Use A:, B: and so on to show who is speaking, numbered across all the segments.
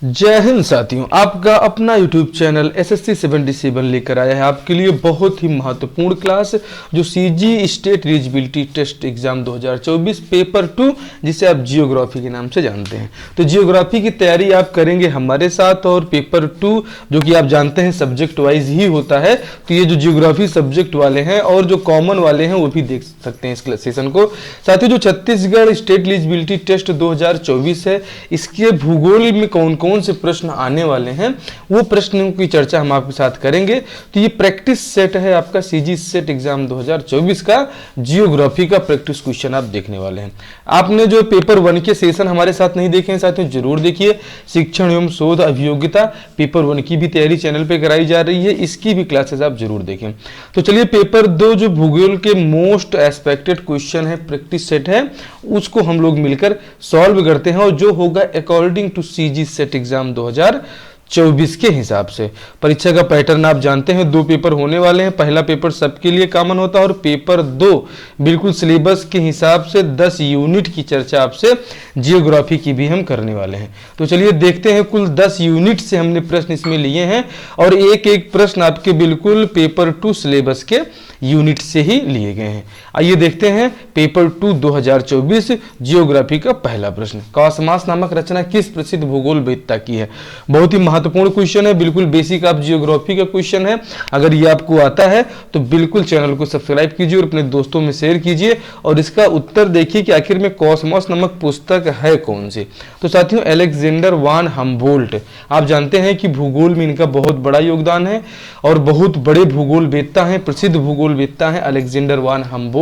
A: जय हिंद साथियों, आपका अपना YouTube चैनल SSC 77 लेकर आया है आपके लिए बहुत ही महत्वपूर्ण क्लास जो CG state eligibility test exam 2024 paper 2 जिसे आप जियोग्राफी के नाम से जानते हैं। तो जियोग्राफी की तैयारी आप करेंगे हमारे साथ और पेपर 2 जो कि आप जानते हैं सब्जेक्ट वाइज ही होता है। तो ये जो जियोग्राफी सब्जेक्ट वाले हैं और जो कॉमन वाले हैं वो भी देख सकते हैं इस सेशन को। साथियों, जो छत्तीसगढ़ स्टेट एलिजिबिलिटी टेस्ट 2024 है इसके भूगोल में कौन कौन से प्रश्न आने वाले हैं वो प्रश्नों की चर्चा हम आपके साथ करेंगे। तो ये प्रैक्टिस सेट है आपका CG सेट एग्जाम 2024 का जियोग्राफी का प्रैक्टिस क्वेश्चन आप देखने वाले हैं। आपने जो पेपर 1 के सेशन हमारे साथ नहीं देखे हैं साथियों जरूर देखिए। शिक्षण एवं शोध अभियोगिता पेपर 1 की भी तैयारी चैनल पे कराई जा रही है, इसकी भी क्लासेस आप जरूर देखें। तो चलिए पेपर 2 जो भूगोल के मोस्ट एक्सपेक्टेड क्वेश्चन है प्रैक्टिस सेट है उसको हम लोग मिलकर सॉल्व करते हैं और जो होगा according to CG SET exam 2024 के हिसाब से। परीक्षा का पैटर्न आप जानते हैं, 2 पेपर होने वाले हैं। पहला पेपर सबके लिए कॉमन होता है और पेपर 2 बिल्कुल सिलेबस के हिसाब से 10 यूनिट की चर्चा आपसे जियोग्राफी की भी हम करने वाले हैं। तो चलिए देखते हैं, कुल 10 यूनिट से हमने प्रश्न इसमें लिए हैं और एक एक प्रश्न आपके बिल्कुल पेपर 2 सिलेबस के यूनिट से ही लिए गए हैं। आइए देखते हैं पेपर 2 2024 जियोग्राफी का पहला प्रश्न। कॉसमॉस नामक रचना किस प्रसिद्ध भूगोलवेत्ता की है? बहुत ही महत्वपूर्ण क्वेश्चन है, बिल्कुल बेसिक आप जियोग्राफी का क्वेश्चन है। अगर ये आपको आता है तो बिल्कुल चैनल को सब्सक्राइब कीजिए और अपने दोस्तों में शेयर कीजिए और इसका उत्तर देखिए कि आखिर में कॉसमॉस नामक पुस्तक है कौन सी। तो साथियों अलेक्जेंडर वान हम्बोल्ट, आप जानते हैं कि भूगोल में इनका बहुत बड़ा योगदान है और बहुत बड़े भूगोलवेत्ता हैं, प्रसिद्ध भूगोलवेत्ता हैं अलेक्जेंडर वान हम्बोल्ट।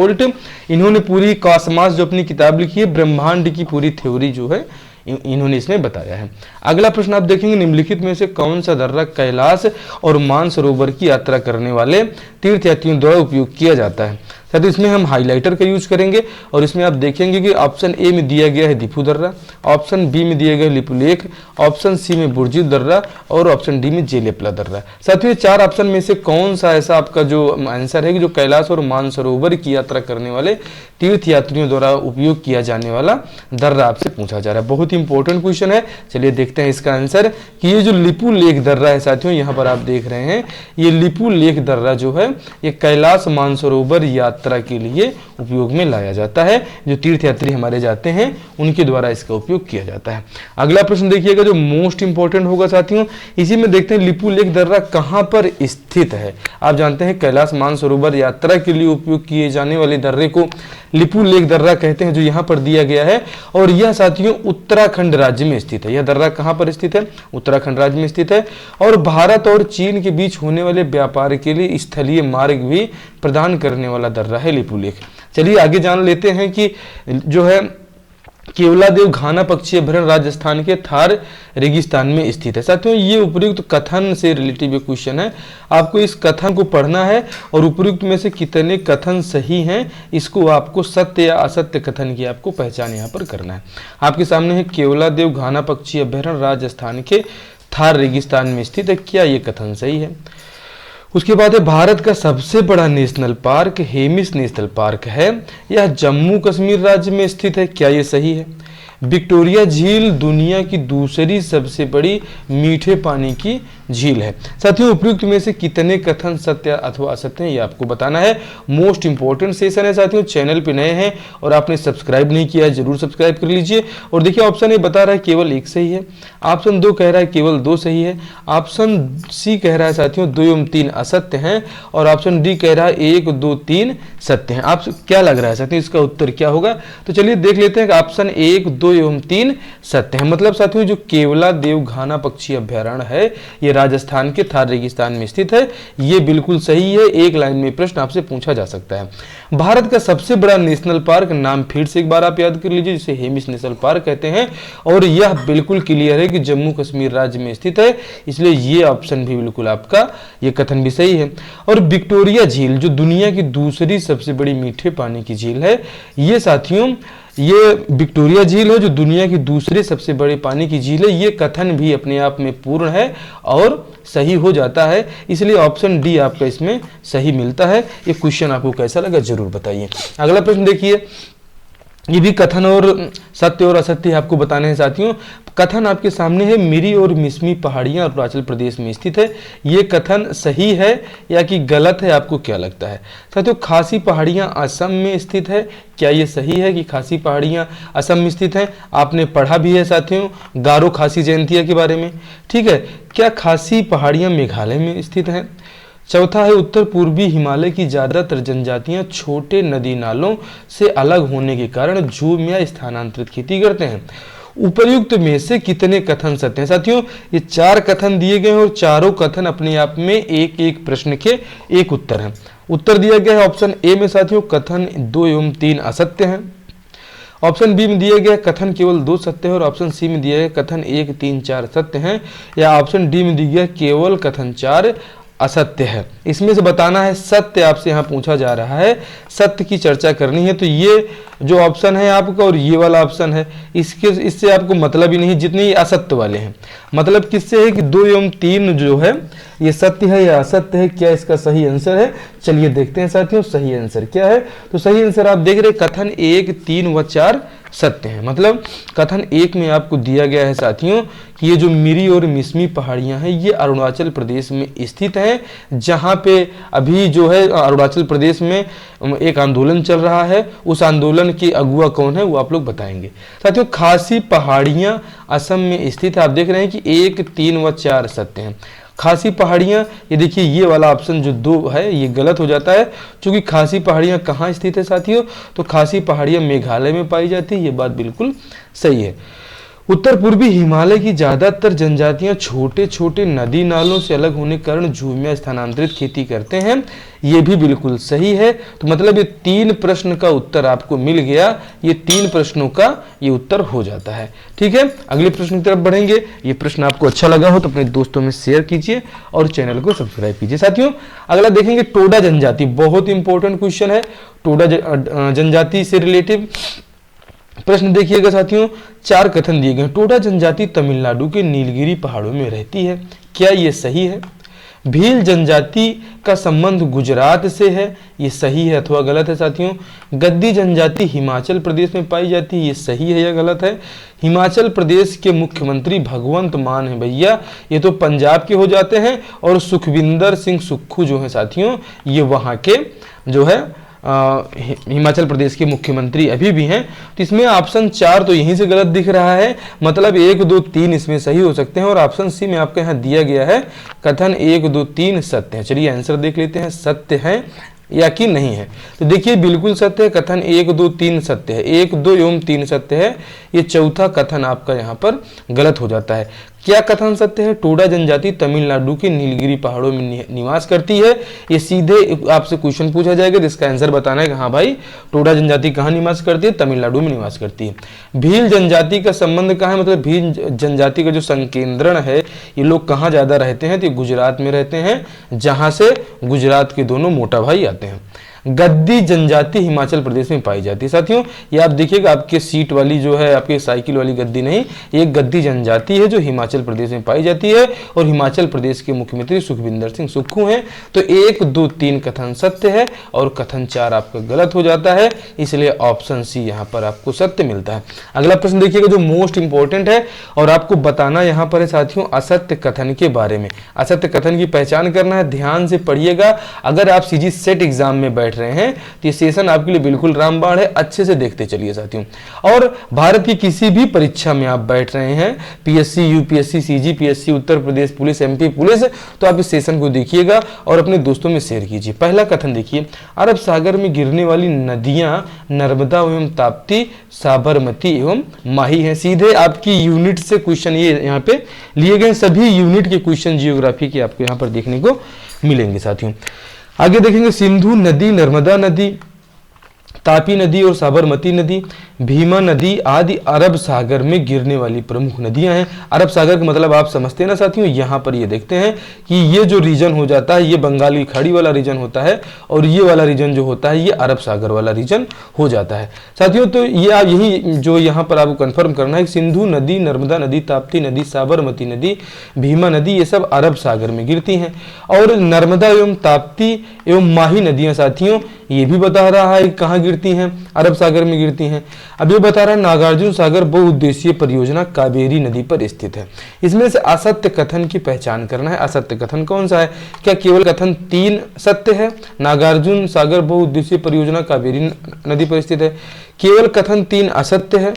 A: इन्होंने पूरी कॉसमॉस जो अपनी किताब लिखी है, ब्रह्मांड की पूरी थ्योरी जो है इन्होंने इसमें बताया है। अगला प्रश्न आप देखेंगे, निम्नलिखित में से कौन सा दर्रा कैलाश और मानसरोवर की यात्रा करने वाले तीर्थयात्रियों द्वारा उपयोग किया जाता है? साथ ही इसमें हम हाइलाइटर का यूज करेंगे और इसमें आप देखेंगे कि ऑप्शन ए में दिया गया है दीपू दर्रा, ऑप्शन बी में दिया गया है लिपुलेख, ऑप्शन सी में बुर्जी दर्रा और ऑप्शन डी में जेलेपला दर्रा। साथियों 4 ऑप्शन में से कौन सा ऐसा आपका जो आंसर है कि जो कैलाश और मानसरोवर की यात्रा करने वाले तीर्थयात्रियों द्वारा उपयोग किया जाने वाला दर्रा आपसे पूछा जा रहा है। बहुत ही इंपॉर्टेंट क्वेश्चन है। चलिए देखते हैं इसका आंसर कि ये जो लिपुलेख दर्रा है साथियों, यहाँ पर आप देख रहे हैं ये लिपुलेख दर्रा जो है ये कैलाश मानसरोवर यात्रा के लिए उपयोग में लाया जाता है। जो तीर्थयात्री हमारे जाते हैं उनके द्वारा इसका उपयोग किया जाता है। अगला प्रश्न देखिएगा जो मोस्ट इंपॉर्टेंट होगा साथियों, इसी में देखते हैं लिपुलेख दर्रा कहां पर स्थित है। आप जानते हैं कैलाश मानसरोवर यात्रा के लिए उपयोग किए जाने वाले दर्रे को लिपुलेख दर्रा कहते हैं, जो यहां पर दिया गया है और यह साथियों उत्तराखंड राज्य में स्थित है। यह दर्रा कहां पर स्थित है? उत्तराखंड राज्य में स्थित है और भारत और चीन के बीच होने वाले व्यापार के लिए स्थलीय मार्ग भी प्रदान करने वाला दर्रा है लिपुलेख। चलिए आगे जान लेते हैं कि जो है केवलादेव घाना पक्षी अभयारण्य राजस्थान के थार रेगिस्तान में स्थित है। साथियों ये उपयुक्त कथन से रिलेटिव क्वेश्चन है, आपको इस कथन को पढ़ना है और उपयुक्त में से कितने कथन सही हैं इसको आपको सत्य या असत्य कथन की आपको पहचान यहाँ पर करना है। आपके सामने है केवलादेव घाना पक्षी अभयारण्य राजस्थान के थार रेगिस्तान में स्थित है, क्या ये कथन सही है? उसके बाद है भारत का सबसे बड़ा national park Hemis national park है, यह जम्मू कश्मीर राज्य में स्थित है, क्या ये सही है? विक्टोरिया झील दुनिया की दूसरी सबसे बड़ी मीठे पानी की झील है। साथियों उपयुक्त में से कितने कथन सत्य अथवा असत्य हैं ये आपको बताना है। मोस्ट इंपॉर्टेंट सेशन है साथियों, चैनल पे नए हैं और आपने सब्सक्राइब नहीं किया है जरूर सब्सक्राइब कर लीजिए। और देखिए ऑप्शन ए बता रहा है केवल 1 सही है, ऑप्शन 2 कह रहा है केवल 2 सही है, ऑप्शन सी कह रहा है साथियों 2 एवं 3 असत्य हैं और ऑप्शन डी कह रहा है 1, 2, 3 सत्य हैं। आप क्या लग रहा है साथियों इसका उत्तर क्या होगा? तो चलिए देख लेते हैं कि ऑप्शन 1, 2 एवं 3 सत्य है। मतलब साथियों जो केवलादेव घाना पक्षी अभयारण्य है ये राजस्थान के थार रेगिस्तान में स्थित है, ये बिल्कुल सही है। एक लाइन में प्रश्न आपसे पूछा जा सकता है। भारत का सबसे बड़ा नेशनल पार्क नाम फिर से एक बार आप याद कर लीजिए, जिसे हेमिस नेशनल पार्क कहते हैं और यह बिल्कुल क्लियर है कि जम्मू कश्मीर राज्य में स्थित है, इसलिए ये ऑप्शन भी बिल्कुल आपका ये कथन भी सही है। और विक्टोरिया झील जो दुनिया की दूसरी सबसे बड़ी मीठे पानी की झील है, ये साथियों ये विक्टोरिया झील है जो दुनिया की दूसरे सबसे बड़े पानी की झील है, ये कथन भी अपने आप में पूर्ण है और सही हो जाता है, इसलिए ऑप्शन डी आपका इसमें सही मिलता है। ये क्वेश्चन आपको कैसा लगा जरूर बताइए। अगला प्रश्न देखिए, ये भी कथन और सत्य और असत्य आपको बताने हैं साथियों। कथन आपके सामने है, मिरी और मिसमी पहाड़ियां अरुणाचल प्रदेश में स्थित है। ये कथन सही है या कि गलत है, आपको क्या लगता है साथियों? खासी पहाड़ियां असम में स्थित है, क्या ये सही है कि खासी पहाड़ियां असम में स्थित है? आपने पढ़ा भी है साथियों गारो खासी जयंतिया के बारे में, ठीक है। क्या खासी पहाड़ियां मेघालय में स्थित हैं? चौथा है, उत्तर पूर्वी हिमालय की ज्यादातर जनजातियां छोटे नदी नालों से अलग होने के कारण झूम या स्थानांतरित खेती करते हैं। उपर्युक्त में से कितने कथन सत्य हैं? साथियों ये 4 कथन दिए गए हैं और चारों कथन अपने आप में एक एक प्रश्न के एक उत्तर हैं। उत्तर दिया गया है ऑप्शन ए में साथियों, कथन 2 एवं 3 असत्य हैं। ऑप्शन बी में दिया गया कथन केवल 2 सत्य है और ऑप्शन सी में दिया गया कथन 1, 3, 4 सत्य हैं, या ऑप्शन डी में दिया गया केवल कथन 4 असत्य है। इसमें से बताना है सत्य, आपसे यहाँ पूछा जा रहा है, सत्य की चर्चा करनी है। तो ये जो ऑप्शन है आपका और ये वाला ऑप्शन है, इससे आपको मतलब ही नहीं जितने असत्य वाले हैं। मतलब किससे है कि 2 एवं 3 जो है ये सत्य है या असत्य है, क्या इसका सही आंसर है? चलिए देखते हैं साथियों सही आंसर क्या है। तो सही आंसर आप देख रहे कथन 1, 3 व 4 सत्य है। मतलब कथन 1 में आपको दिया गया है साथियों कि ये जो मिरी और मिसमी पहाड़ियां हैं ये अरुणाचल प्रदेश में स्थित हैं, जहां पे अभी जो है अरुणाचल प्रदेश में एक आंदोलन चल रहा है। उस आंदोलन के अगुआ कौन है वो आप लोग बताएंगे। साथियों खासी पहाड़ियां असम में स्थित है। आप देख रहे हैं कि 1, 3 व 4 सत्य हैं। खासी पहाड़ियां, ये देखिए ये वाला ऑप्शन जो 2 है ये गलत हो जाता है, क्योंकि खासी पहाड़ियां कहाँ स्थित है साथियों? तो खासी पहाड़ियां मेघालय में पाई जाती है, ये बात बिल्कुल सही है। उत्तर पूर्वी हिमालय की ज्यादातर जनजातियां छोटे छोटे नदी नालों से अलग होने के कारण झूमिया स्थानांतरित खेती करते हैं, ये भी बिल्कुल सही है। तो मतलब ये 3 प्रश्न का उत्तर आपको मिल गया, ये 3 प्रश्नों का ये उत्तर हो जाता है। ठीक है, अगले प्रश्न की तरफ बढ़ेंगे। ये प्रश्न आपको अच्छा लगा हो तो अपने दोस्तों में शेयर कीजिए और चैनल को सब्सक्राइब कीजिए। साथियों अगला देखेंगे टोडा जनजाति, बहुत इंपॉर्टेंट क्वेश्चन है टोडा जनजाति से रिलेटिव प्रश्न। देखिएगा साथियों 4 कथन दिए गए। टोडा जनजाति तमिलनाडु के नीलगिरी पहाड़ों में रहती है, क्या ये सही है? भील जनजाति का संबंध गुजरात से है, ये सही है अथवा गलत है साथियों? गद्दी जनजाति हिमाचल प्रदेश में पाई जाती है, ये सही है या गलत है? हिमाचल प्रदेश के मुख्यमंत्री भगवंत मान है भैया, ये तो पंजाब के हो जाते हैं, और सुखविंदर सिंह सुक्खू जो है साथियों ये वहां के जो है हिमाचल प्रदेश के मुख्यमंत्री अभी भी हैं। तो इसमें ऑप्शन 4 तो यहीं से गलत दिख रहा है, मतलब 1, 2, 3 इसमें सही हो सकते हैं, और ऑप्शन सी में आपके यहाँ दिया गया है कथन 1, 2, 3 सत्य है। चलिए आंसर देख लेते हैं सत्य है या कि नहीं है। तो देखिए बिल्कुल सत्य है, कथन 1, 2, 3 सत्य है, 1, 2 एवं 3 सत्य है। ये चौथा कथन आपका यहाँ पर गलत हो जाता है। क्या कथन सत्य है? टोडा जनजाति तमिलनाडु के नीलगिरी पहाड़ों में निवास करती है। ये सीधे आपसे क्वेश्चन पूछा जाएगा जिसका आंसर बताना है कि हाँ भाई टोडा जनजाति कहाँ निवास करती है? तमिलनाडु में निवास करती है। भील जनजाति का संबंध कहाँ है? मतलब भील जनजाति का जो संकेंद्रण है ये लोग कहाँ ज्यादा रहते हैं? तो गुजरात में रहते हैं, जहां से गुजरात के दोनों मोटा भाई आते हैं। गद्दी जनजाति हिमाचल प्रदेश में पाई जाती है। साथियों ये आप देखिएगा आपके सीट वाली जो है आपके साइकिल वाली गद्दी नहीं, ये गद्दी जनजाति है जो हिमाचल प्रदेश में पाई जाती है, और हिमाचल प्रदेश के मुख्यमंत्री सुखविंदर सिंह सुक्खू हैं। तो 1, 2, 3 कथन सत्य है और कथन 4 आपका गलत हो जाता है, इसलिए ऑप्शन सी यहाँ पर आपको सत्य मिलता है। अगला प्रश्न देखिएगा जो मोस्ट इंपॉर्टेंट है, और आपको बताना यहाँ पर है साथियों असत्य कथन के बारे में। असत्य कथन की पहचान करना है, ध्यान से पढ़िएगा। अगर आप सीजी सेट एग्जाम में बैठ रहे हैं तो ये सेशन आपके लिए बिल्कुल रामबाण है, अच्छे से देखते चलिए साथियों। और भारत की किसी भी परीक्षा में आप बैठ रहे हैं, PSC, UPSC, CGPSC, Uttar Pradesh police, MP police, तो आप इस सेशन को देखिएगा और अपने दोस्तों में शेयर कीजिए। पहला कथन देखिए, अरब सागर में गिरने वाली नदियां नर्मदा एवं ताप्ती, साबरमती एवं माही हैं। सीधे आपकी यूनिट से क्वेश्चन ये यहाँ पे लिए गए, सभी यूनिट के क्वेश्चन जियोग्राफी के आपको यहाँ पर देखने को मिलेंगे साथियों। आगे देखेंगे सिंधु नदी, नर्मदा नदी, तापी नदी और साबरमती नदी, भीमा नदी आदि अरब सागर में गिरने वाली प्रमुख नदियां हैं। अरब सागर का मतलब आप समझते हैं ना साथियों, यहाँ पर ये देखते हैं कि ये जो रीजन हो जाता है ये बंगाल की खाड़ी वाला रीजन होता है, और ये वाला रीजन जो होता है ये अरब सागर वाला रीजन हो जाता है साथियों। तो ये आप यही जो यहाँ पर आपको कंफर्म करना है, सिंधु नदी, नर्मदा नदी, ताप्ती नदी, साबरमती नदी, भीमा नदी ये सब अरब सागर में गिरती हैं, और नर्मदा एवं ताप्ती एवं माही नदियां साथियों ये भी बता रहा है कहाँ गिरती हैं, अरब सागर में गिरती हैं। अब ये बता रहा है नागार्जुन सागर बहुउद्देशीय परियोजना कावेरी नदी पर स्थित है। इसमें से असत्य कथन की पहचान करना है। असत्य कथन कौन सा है? क्या केवल कथन 3 सत्य है? नागार्जुन सागर बहुउद्देशीय परियोजना कावेरी नदी पर स्थित है। केवल कथन 3 असत्य है,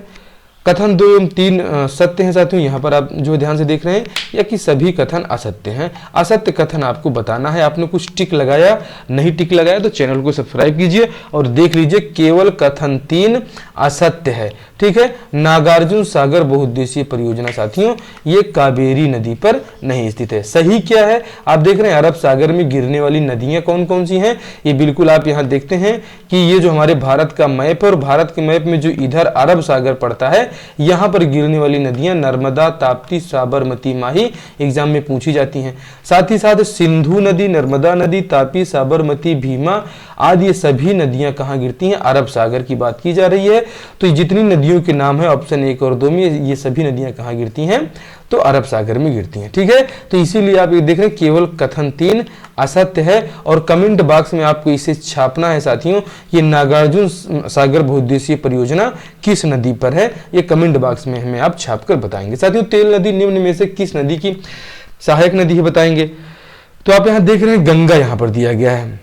A: कथन 2 एवं 3 सत्य हैं साथियों, यहाँ पर आप जो ध्यान से देख रहे हैं, या कि सभी कथन असत्य हैं। असत्य कथन आपको बताना है। आपने कुछ टिक लगाया, नहीं टिक लगाया तो चैनल को सब्सक्राइब कीजिए और देख लीजिए केवल कथन 3 असत्य है। ठीक है, नागार्जुन सागर बहुउद्देशीय परियोजना साथियों ये कावेरी नदी पर नहीं स्थित है। सही क्या है? आप देख रहे हैं अरब सागर में गिरने वाली नदियां कौन कौन सी हैं, ये बिल्कुल आप यहाँ देखते हैं कि ये जो हमारे भारत का मैप है और भारत के मैप में जो इधर अरब सागर पड़ता है, यहाँ पर गिरने वाली नदियां नर्मदा, ताप्ती, साबरमती, माही एग्जाम में पूछी जाती हैं। साथ ही साथ सिंधु नदी, नर्मदा नदी, तापी, साबरमती, भीमा आदि ये सभी नदियां कहाँ गिरती हैं? अरब सागर की बात की जा रही है। तो जितनी नदियों के नाम है ऑप्शन 1 और 2 में, ये सभी नदियां कहाँ गिरती हैं? तो अरब सागर में गिरती हैं। ठीक है, तो इसीलिए आप ये देख रहे हैं केवल कथन 3 असत्य है। और कमेंट बॉक्स में आपको इसे छापना है साथियों, ये नागार्जुन सागर बहुउद्देशीय परियोजना किस नदी पर है, ये कमेंट बॉक्स में हमें आप छाप कर बताएंगे। साथियों तेल नदी निम्न में से किस नदी की सहायक नदी है बताएंगे। तो आप यहाँ देख रहे हैं गंगा यहाँ पर दिया गया है।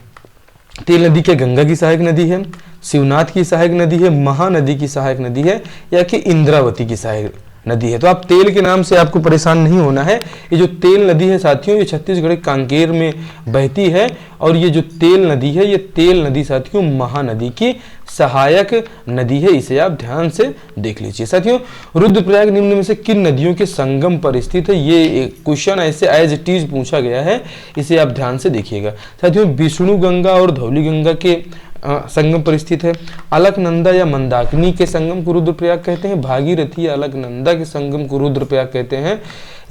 A: तेल नदी क्या गंगा की सहायक नदी है, शिवनाथ की सहायक नदी है, महानदी की सहायक नदी है, या कि इंद्रावती की सहायक नदी है? तो आप तेल के नाम से आपको परेशान नहीं होना है। ये जो तेल नदी है साथियों ये छत्तीसगढ़ के कांकेर में बहती है, और ये जो तेल नदी है ये तेल नदी साथियों महानदी की सहायक नदी है। इसे आप ध्यान से देख लीजिए। साथियों रुद्रप्रयाग निम्न में से किन नदियों के संगम पर स्थित है? ये क्वेश्चन ऐसे एज इट इज पूछा गया है, इसे आप ध्यान से देखिएगा। साथियों विष्णु गंगा और धौली गंगा के संगम पर स्थित है। अलकनंदा या मंदाकिनी के संगम को रुद्रप्रयाग कहते हैं। भागीरथी या अलकनंदा के संगम को रुद्रप्रयाग कहते हैं,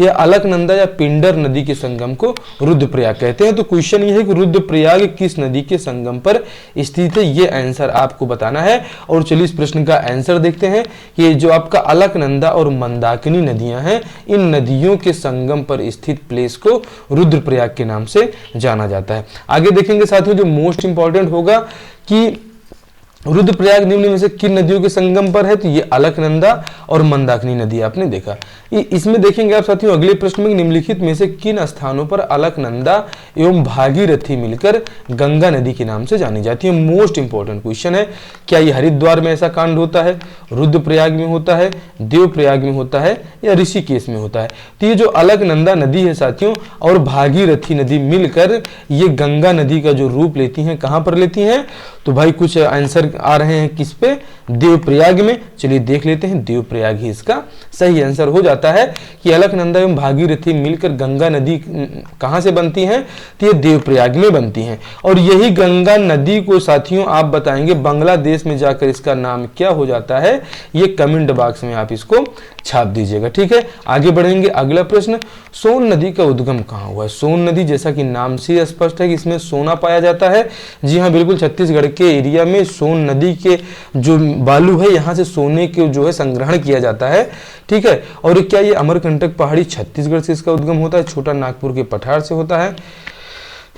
A: या अलकनंदा या पिंडर नदी के संगम को रुद्रप्रयाग कहते हैं। तो क्वेश्चन ये है कि रुद्रप्रयाग किस नदी के संगम पर स्थित है, ये आंसर आपको बताना है। और चलिए इस प्रश्न का आंसर देखते हैं। ये जो आपका अलकनंदा और मंदाकिनी नदियां हैं, इन नदियों के संगम पर स्थित प्लेस को रुद्रप्रयाग के नाम से जाना जाता है। आगे देखेंगे साथियों जो मोस्ट इंपॉर्टेंट होगा कि रुद्रप्रयाग निम्न में से किन नदियों के संगम पर है, तो ये अलकनंदा और मंदाकिनी नदी आपने देखा। इसमें देखेंगे आप साथियों अगले प्रश्न में निम्नलिखित में से किन स्थानों पर अलकनंदा एवं भागीरथी मिलकर गंगा नदी के नाम से जानी जाती है। मोस्ट इंपॉर्टेंट क्वेश्चन है। क्या ये हरिद्वार में ऐसा कांड होता है, रुद्रप्रयाग में होता है, देवप्रयाग में होता है, या ऋषिकेश में होता है? तो ये जो अलकनंदा नदी है साथियों और भागीरथी नदी मिलकर ये गंगा नदी का जो रूप लेती हैं, कहां पर लेती हैं? तो भाई कुछ आंसर आ रहे हैं किस पे? देवप्रयाग में। चलिए देख लेते हैं, देवप्रयाग ही इसका सही आंसर हो जाता है कि अलकनंदा एवं भागीरथी मिलकर गंगा नदी कहां से बनती हैं? तो ये देवप्रयाग में बनती हैं। और यही गंगा नदी को साथियों आप बताएंगे बांग्लादेश में जाकर इसका नाम क्या हो जाता है, ये कमेंट बॉक्स में आप इसको छाप दीजिएगा। ठीक है, आगे बढ़ेंगे। अगला प्रश्न, सोन नदी का उद्गम कहाँ हुआ है? सोन नदी जैसा कि नाम से स्पष्ट है कि इसमें सोना पाया जाता है। जी हाँ बिल्कुल, छत्तीसगढ़ के एरिया में सोन नदी के जो बालू है यहाँ से सोने के जो है संग्रहण किया जाता है। ठीक है, और क्या ये अमरकंटक पहाड़ी छत्तीसगढ़ से इसका उद्गम होता है, छोटा नागपुर के पठार से होता है,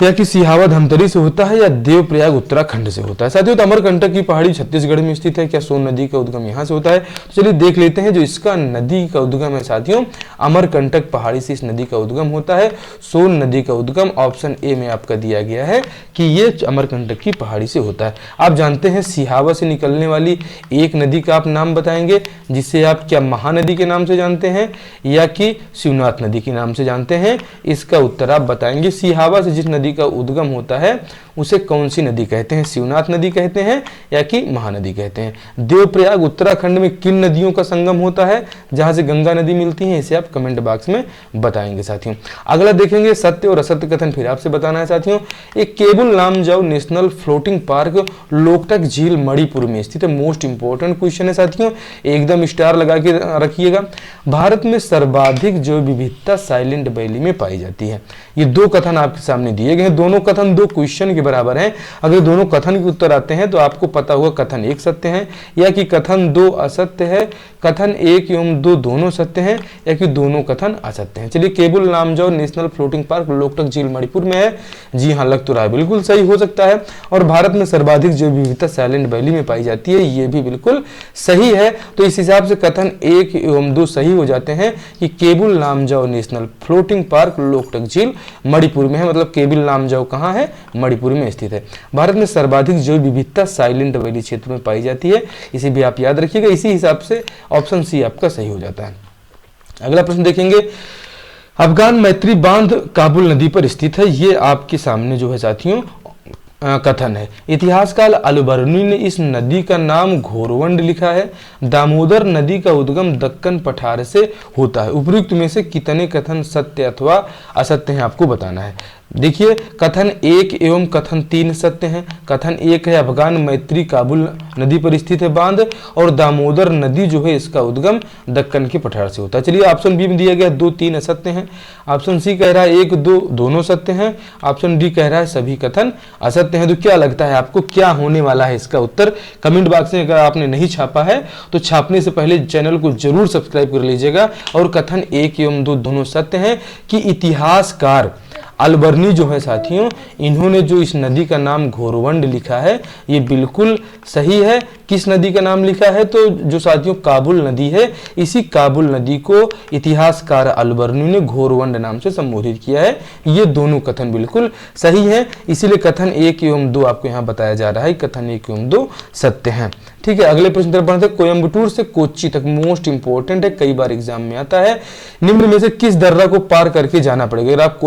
A: या कि सिहावा धमतरी से होता है, या देवप्रयाग उत्तराखंड से होता है? साथियों तो अमरकंटक की पहाड़ी छत्तीसगढ़ में स्थित है। क्या सोन नदी का उद्गम यहाँ से होता है? तो चलिए देख लेते हैं। जो इसका नदी का उद्गम है साथियों अमरकंटक पहाड़ी से इस नदी का उद्गम होता है। सोन नदी का उद्गम ऑप्शन ए में आपका दिया गया है कि ये अमरकंटक की पहाड़ी से होता है। आप जानते हैं सिहावा से निकलने वाली एक नदी का आप नाम बताएंगे जिसे आप क्या महानदी के नाम से जानते हैं या कि शिवनाथ नदी के नाम से जानते हैं? इसका उत्तर आप बताएंगे। सिहावा से जिस नदी का उद्गम होता है उसे कौन सी नदी कहते हैं? शिवनाथ नदी कहते हैं या कि महानदी कहते हैं? देवप्रयाग उत्तराखंड में किन नदियों का संगम होता है जहां से गंगा नदी मिलती है? इसे आप कमेंट बॉक्स में बताएंगे साथियों। अगला देखेंगे सत्य और असत्य कथन फिर आपसे बताना है साथियों। एक Keibul Lamjao national floating park Loktak झील मणिपुर में स्थित है। मोस्ट इंपोर्टेंट क्वेश्चन है साथियों, एकदम स्टार लगा के रखिएगा। भारत में सर्वाधिक जैव विविधता साइलेंट वैली में पाई जाती है। ये दो कथन आपके सामने दिए समझिएगा दोनों कथन दो क्वेश्चन के बराबर हैं। अगर दोनों कथन के उत्तर आते हैं तो आपको पता होगा कथन एक सत्य है या कि कथन दो असत्य है, कथन एक एवं दो दोनों सत्य हैं या कि दोनों कथन असत्य हैं। चलिए, Keibul Lamjao national floating park Loktak झील मणिपुर में है। जी हाँ, लग तो रहा है बिल्कुल सही हो सकता है। और भारत में सर्वाधिक जैव विविधता साइलेंट वैली में पाई जाती है, ये भी बिल्कुल सही है। तो इस हिसाब से कथन एक एवं दो सही हो जाते हैं कि Keibul Lamjao national floating park Loktak झील मणिपुर में है। मतलब केबुल लामजाओ कहाँ है? मणिपुर में स्थित है। भारत में सर्वाधिक जैव विविधता साइलेंट वैली क्षेत्र में पाई जाती है, इसे भी आप याद रखिएगा। इसी हिसाब से ऑप्शन सी आपका सही हो जाता है। अगला प्रश्न देखेंगे, अफगान मैत्री बांध काबुल नदी पर स्थित है। ये आपके सामने जो है साथियों कथन है। इतिहासकार अलबर्नी ने इस नदी का नाम घोरवंड लिखा है। दामोदर नदी का उद्गम दक्कन पठार से होता है। उपयुक्त में से कितने कथन सत्य अथवा असत्य हैं आपको बताना है। देखिए, कथन एक एवं कथन तीन सत्य हैं। कथन एक है अफगान मैत्री काबुल नदी पर स्थित है बांध, और दामोदर नदी जो है इसका उद्गम दक्कन के पठार से होता है। चलिए, ऑप्शन बी में दिया गया दो तीन असत्य हैं। ऑप्शन सी कह रहा है एक दो दोनों सत्य हैं। ऑप्शन डी कह रहा है सभी कथन असत्य हैं। तो क्या लगता है आपको, क्या होने वाला है इसका उत्तर? कमेंट बॉक्स में अगर आपने नहीं छापा है तो छापने से पहले चैनल को जरूर सब्सक्राइब कर लीजिएगा। और कथन एक एवं दो दोनों सत्य हैं कि इतिहासकार अलबर्नी जो है साथियों, इन्होंने जो इस नदी का नाम घोरवंड लिखा है ये बिल्कुल सही है। किस नदी का नाम लिखा है? तो जो साथियों काबुल नदी है, इसी काबुल नदी को इतिहासकार अलबर्नी ने घोरवंड नाम से संबोधित किया है। ये दोनों कथन बिल्कुल सही है, इसीलिए कथन एक एवं दो आपको यहाँ बताया जा रहा है, कथन एक एवं दो सत्य हैं। ठीक है, अगले प्रश्न तरफ बढ़ते हैं। कोयम्बटूर से कोच्चि तक मोस्ट इंपोर्टेंट है, कई बार एग्जाम में आता है। निम्न में से किस दर्रा को पार करके जाना पड़ेगा? अगर आप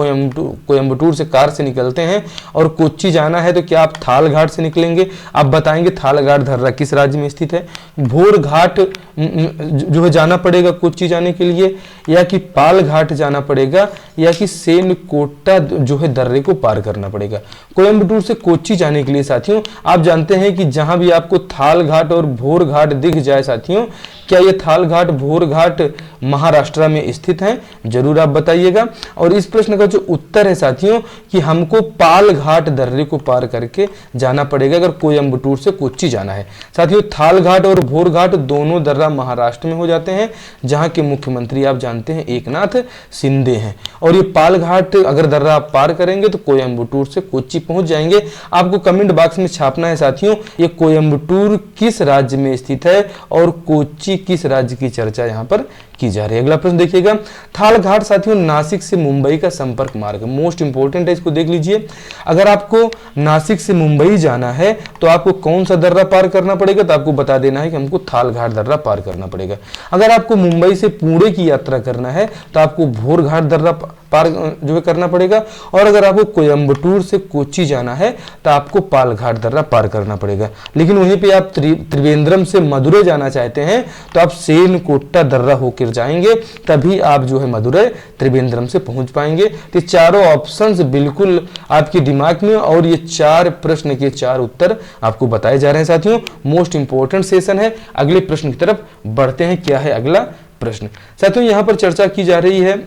A: कोयम्बटूर से कार से निकलते हैं और कोच्चि जाना है तो क्या आप थाल घाट से निकलेंगे? आप बताएंगे थाल घाट दर्रा किस राज्य में स्थित है? भोर घाट जो है जाना पड़ेगा कोच्चि जाने के लिए, या कि पाल घाट जाना पड़ेगा, या कि सेनकोटा जो है दर्रे को पार करना पड़ेगा? कोयम्बटूर से कोच्चि जाने के लिए साथियों आप जानते हैं कि जहां भी आपको थाल घाट और भोर घाट दिख जाए साथियों, क्या ये थाल घाट भोर घाट महाराष्ट्र में स्थित हैं? जरूर आप बताइएगा। और इस प्रश्न का जो उत्तर है साथियों कि हमको पाल घाट दर्रे को पार करके जाना पड़ेगा अगर कोयम्बटूर से कोच्चि जाना है। साथियों, थाल घाट और भोर घाट दोनों दर्रा महाराष्ट्र में हो जाते हैं, जहां के मुख्यमंत्री आप जानते हैं एकनाथ शिंदे हैं। और ये पाल घाट अगर दर्रा आप पार करेंगे तो कोयम्बटूर से कोच्चि पहुंच जाएंगे। आपको कमेंट बॉक्स में छापना है साथियों, ये कोयम्बटूर किस राज्य में स्थित है और कोच्चि किस राज्य की चर्चा यहाँ पर की जा रही है। अगला प्रश्न देखिएगा, थाल घाट साथियों नासिक से मुंबई का संपर्क मार्ग, मोस्ट इंपोर्टेंट है, इसको देख लीजिए। अगर आपको नासिक से मुंबई जाना है तो आपको कौन सा दर्रा पार करना पड़ेगा? तो आपको बता देना है कि हमको थाल घाट दर्रा पार करना पड़ेगा। अगर आपको मुंबई से पुणे की यात्रा करना है तो आपको भोर घाट दर्रा पार जो है करना पड़ेगा। और अगर आपको कोयम्बटूर से कोच्चि जाना है तो आपको पाल घाट दर्रा पार करना पड़ेगा। लेकिन वहीं पे आप त्रिवेंद्रम से मदुरै जाना चाहते हैं तो आप सेनकोटा दर्रा होकर जाएंगे, तभी आप जो है मदुरै त्रिवेंद्रम से पहुंच पाएंगे। तो चारों ऑप्शंस बिल्कुल आपके दिमाग में, और ये चार प्रश्न के चार उत्तर आपको बताए जा रहे हैं साथियों। मोस्ट इंपोर्टेंट सेशन है। अगले प्रश्न की तरफ बढ़ते हैं। क्या है अगला प्रश्न साथियों? यहां पर चर्चा की जा रही है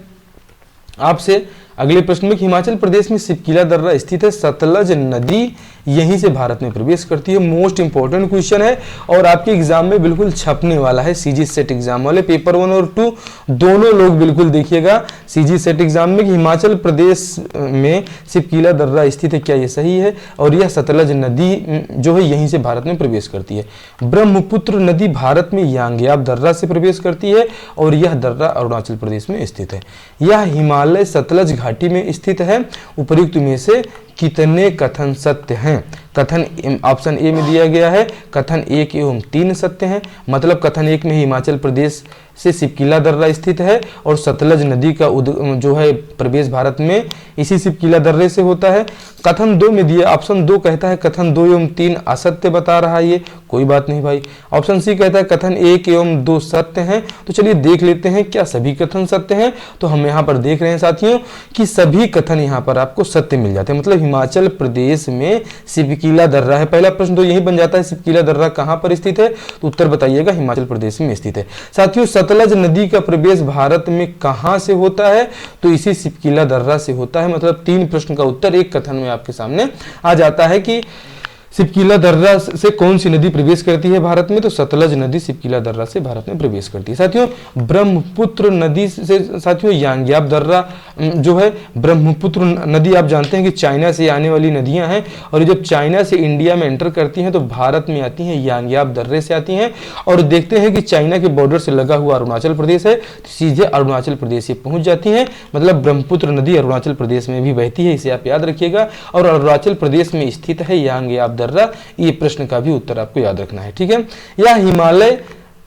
A: आपसे अगले प्रश्न में, हिमाचल प्रदेश में सिपकिला दर्रा स्थित है। सतलज नदी यहीं से भारत में प्रवेश करती है। मोस्ट इंपोर्टेंट क्वेश्चन है और आपके एग्जाम में बिल्कुल छपने वाला है। सीजी सेट एग्जाम वाले पेपर 1 और 2 दोनों लोग बिल्कुल देखिएगा सीजी सेट एग्जाम में कि हिमाचल प्रदेश में सिपकिला दर्रा स्थित है, क्या ये सही है? और यह सतलज नदी जो है यहीं से भारत में प्रवेश करती है। ब्रह्मपुत्र नदी भारत में यांग्याब दर्रा से प्रवेश करती है और यह दर्रा अरुणाचल प्रदेश में स्थित है। यह हिमालय सतलज घाटी में स्थित है। उपर्युक्त में से कितने कथन सत्य हैं? कथन ऑप्शन ए में दिया गया है कथन 1 एवं 3 सत्य हैं। मतलब कथन 1 में हिमाचल प्रदेश से सिपकिला दर्रा स्थित है और सतलज नदी का जो है प्रवेश भारत में इसी सिपकिला दर्रे से होता है। कथन 2 में दिया, ऑप्शन 2 कहता है कथन 2 एवं 3 असत्य बता रहा है, ये कोई बात नहीं भाई। ऑप्शन सी कहता है कथन 1 एवं 2 सत्य हैं। तो चलिए देख लेते हैं क्या सभी कथन सत्य हैं। तो हम यहाँ पर देख रहे हैं साथियों कि सभी कथन यहाँ पर आपको सत्य मिल जाते हैं। मतलब हिमाचल प्रदेश में सिपकिला सिपकीला दर्रा है। पहला प्रश्न तो यही बन जाता है, सिपकीला दर्रा कहां पर स्थित है, तो उत्तर बताइएगा हिमाचल प्रदेश में स्थित है। साथियों सतलज नदी का प्रवेश भारत में कहां से होता है, तो इसी सिपकीला दर्रा से होता है। मतलब 3 प्रश्न का उत्तर एक कथन में आपके सामने आ जाता है कि सिपकीला दर्रा से कौन सी नदी प्रवेश करती है भारत में, तो सतलज नदी सिपकीला दर्रा से भारत में प्रवेश करती है। साथियों ब्रह्मपुत्र नदी से साथियों यांग्याब दर्रा जो है, ब्रह्मपुत्र नदी आप जानते हैं कि चाइना से आने वाली नदियां हैं, और जब चाइना से इंडिया में एंटर करती हैं तो भारत में आती हैं यांग्याब दर्रे से आती हैं। और देखते हैं कि चाइना के बॉर्डर से लगा हुआ अरुणाचल प्रदेश है, तो सीधे अरुणाचल प्रदेश से पहुंच जाती हैं। मतलब ब्रह्मपुत्र नदी अरुणाचल प्रदेश में भी बहती है, इसे आप याद रखिएगा। और अरुणाचल प्रदेश में स्थित है यांग्याब दर्रा, ये प्रश्न का भी उत्तर आपको याद रखना है, ठीक है। यह हिमालय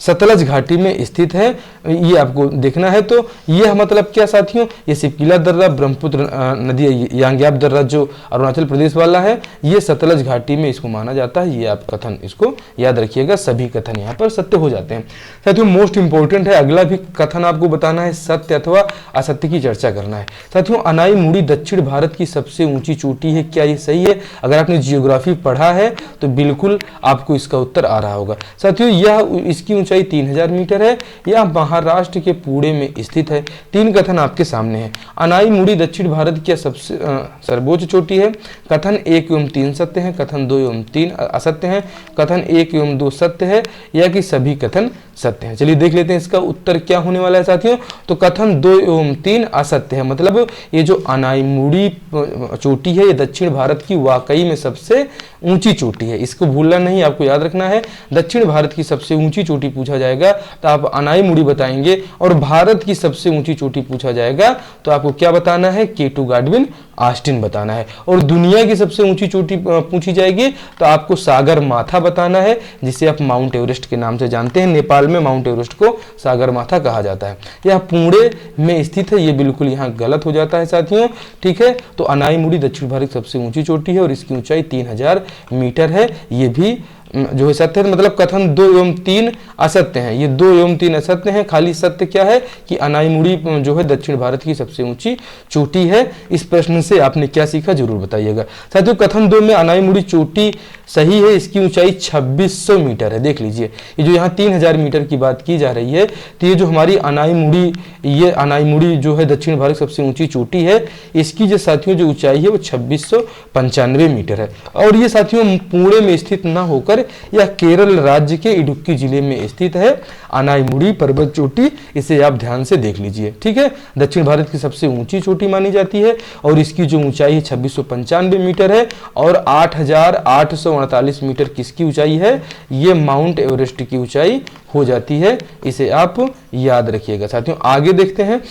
A: सतलज घाटी में स्थित है, ये आपको देखना है। तो यह मतलब क्या साथियों, ये सिपकीला दर्रा, ब्रह्मपुत्र नदी, यांग्याब दर्रा जो अरुणाचल प्रदेश वाला है, ये सतलज घाटी में इसको माना जाता है। ये आप कथन इसको याद रखिएगा, सभी कथन यहाँ पर सत्य हो जाते हैं। साथियों मोस्ट इंपॉर्टेंट है, अगला भी कथन आपको बताना है, सत्य अथवा असत्य की चर्चा करना है। साथियों अनाई मुड़ी दक्षिण भारत की सबसे ऊंची चोटी है, क्या ये सही है? अगर आपने जियोग्राफी पढ़ा है तो बिल्कुल आपको इसका उत्तर आ रहा होगा। साथियों यह इसकी ऊंचाई 3000 मीटर है, यह महाराष्ट्र के पुणे में स्थित है। 3 कथन आपके सामने हैं। अनाई मुड़ी दक्षिण भारत की सबसे सर्वोच्च चोटी है। कथन 1 एवं 3 सत्य है, कथन 2 एवं 3 असत्य है, कथन 1 एवं 2 सत्य है, या कि सभी कथन सत्य हैं। चलिए देख लेते हैं इसका उत्तर क्या होने वाला है साथियों। तो कथन 2 एवं 3 असत्य है। मतलब ये जो अनाई मुड़ी चोटी है, ये दक्षिण भारत की वाकई में सबसे ऊंची चोटी है, इसको भूलना नहीं, आपको याद रखना है। दक्षिण भारत की सबसे ऊंची चोटी पूछा जाएगा तो आप अनाई मुड़ी बताएंगे, और भारत की सबसे ऊंची चोटी पूछा जाएगा तो आपको क्या बताना है, केटू गाडविन ऑस्टिन बताना है। और दुनिया की सबसे ऊंची चोटी पूछी जाएगी तो आपको सागर माथा बताना है, जिसे आप माउंट एवरेस्ट के नाम से जानते हैं। नेपाल में माउंट एवरेस्ट को सागर माथा कहा जाता है। यह पुणे में स्थित है, ये बिल्कुल यहाँ गलत हो जाता है साथियों, ठीक है। तो अनाई मुड़ी दक्षिण भारत की सबसे ऊंची चोटी है और इसकी ऊंचाई 3000 मीटर है, ये भी जो है सत्य है। मतलब कथन 2 एवं 3 असत्य हैं, ये 2 एवं 3 असत्य हैं। खाली सत्य क्या है कि अनाई मुड़ी जो है दक्षिण भारत की सबसे ऊंची चोटी है। इस प्रश्न से आपने क्या सीखा जरूर बताइएगा साथियों। कथन 2 में अनाई मुड़ी चोटी सही है, इसकी ऊंचाई 2600 मीटर है। देख लीजिए ये जो यहाँ 3000 मीटर की बात की जा रही है, तो ये जो हमारी अनाई मुड़ी, ये अनाई मुड़ी जो है दक्षिण भारत की सबसे ऊंची चोटी है, इसकी जो साथियों जो ऊंचाई है वो 2695 मीटर है। और ये साथियों पुणे में स्थित न होकर यह केरल राज्य के इडुक्की जिले में स्थित है अनाई मुड़ी पर्वत चोटी, इसे आप ध्यान से देख लीजिए, ठीक है। दक्षिण भारत की सबसे ऊंची चोटी मानी जाती है और इसकी जो ऊंचाई है 2695 मीटर है। और 8848 मीटर किसकी ऊंचाई है, ये माउंट एवरेस्ट की ऊंचाई हो जाती है, इसे आप याद रखिएगा साथियों। आगे देखते हैं